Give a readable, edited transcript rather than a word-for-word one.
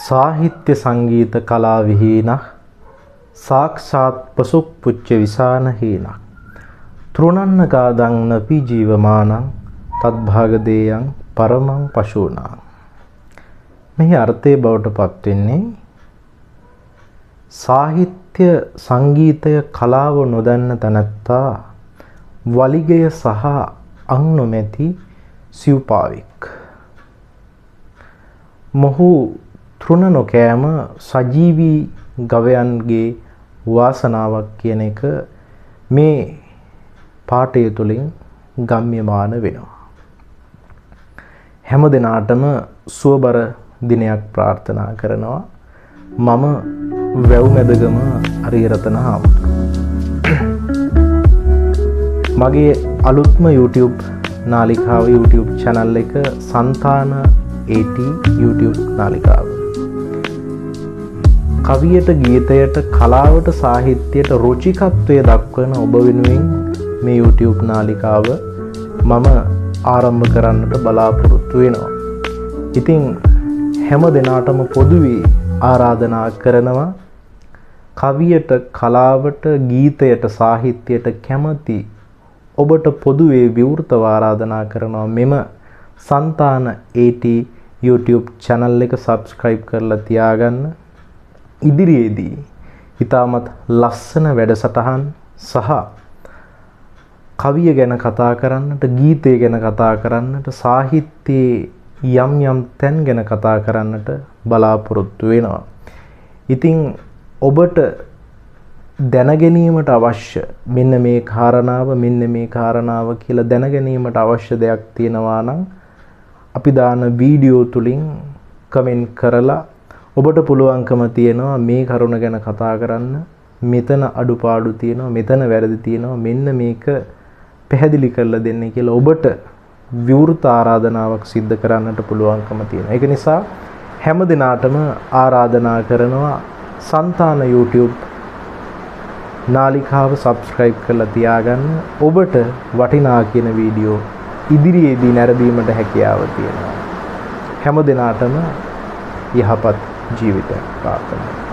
සාහිත්‍ය සංගීත කලා විහීනක් සාක්ෂාත් පසුක් පුච්ච විසාන හීනක් තෘණන්න කාදං නපි ජීවමානං තත්භාග දේයං පරමං පශූනා. මෙහි අර්ථයේ බවට පත් වෙන්නේ සාහිත්‍ය සංගීතය කලාව නොදන්න තැනැත්තා වලිගය සහ අං නොමැති සිව්පාවෙක්. මොහු තෘණ නොකෑම සජීවී ගවයන්ගේ වාසනාවක් කියන එක මේ පාඨය තුළින් ගම්‍යමාන වෙනවා. හැම දිනාටම සුවබර දිනයක් ප්‍රාර්ථනා කරනවා. මම වැව්මැදගම අරියරතන හාමුදුරුවෝ. මගේ අලුත්ම YouTube නාලිකාව YouTube channel එක සන්තාන AT YouTube නාලිකාව. කවියට, ගීතයට, කලාවට, සාහිත්‍යයට රුචිකත්වය දක්වන ඔබ වෙනුවෙන් මේ YouTube නාලිකාව මම ආරම්භ කරන්නට බලාපොරොත්තු වෙනවා. ඉතින් හැම දිනාටම පොදුවේ ආරාධනා කරනවා කවියට, කලාවට, ගීතයට, සාහිත්‍යයට කැමති ඔබට පොදුවේ විවෘතව ආරාධනා කරනවා මෙම සන්තාන AT YouTube channel එක subscribe කරලා තියාගන්න. ඉදිරියේදී ඉතාමත් ලස්සන වැඩසටහන් සහ කවිය ගැන කතා කරන්නට, ගීතය ගැන කතා කරන්නට, සාහිත්‍යයේ යම් යම් තැන් ගැන කතා කරන්නට බලාපොරොත්තු වෙනවා. ඉතින් ඔබට දැනගැනීමට අවශ්‍ය මෙන්න මේ කාරණාව කියලා දැනගැනීමට අවශ්‍ය දෙයක් තියෙනවා නම් අපි දාන වීඩියෝ තුලින් කමෙන්ට් කරලා ඔබට පුළුවන්කම තියෙනවා මේ කරුණ ගැන කතා කරන්න, මෙතන අඩුපාඩු තියෙනවා, මෙතන වැරදි තියෙනවා, මෙන්න මේක පැහැදිලි කරලා දෙන්න කියලා ඔබට විවෘත ආරාධනාවක් සිද්ධ කරන්නට පුළුවන්කම තියෙනවා. ඒක නිසා හැම දිනාටම ආරාධනා කරනවා සන්තාන YouTube නාලිකාව subscribe කරලා තියාගන්න. ඔබට වටිනා කියන වීඩියෝ ඉදිරියේදී නැරඹීමට හැකියාව තියෙනවා. හැම දිනාටම යහපත් ජීවිතයක් ප්‍රාර්ථනා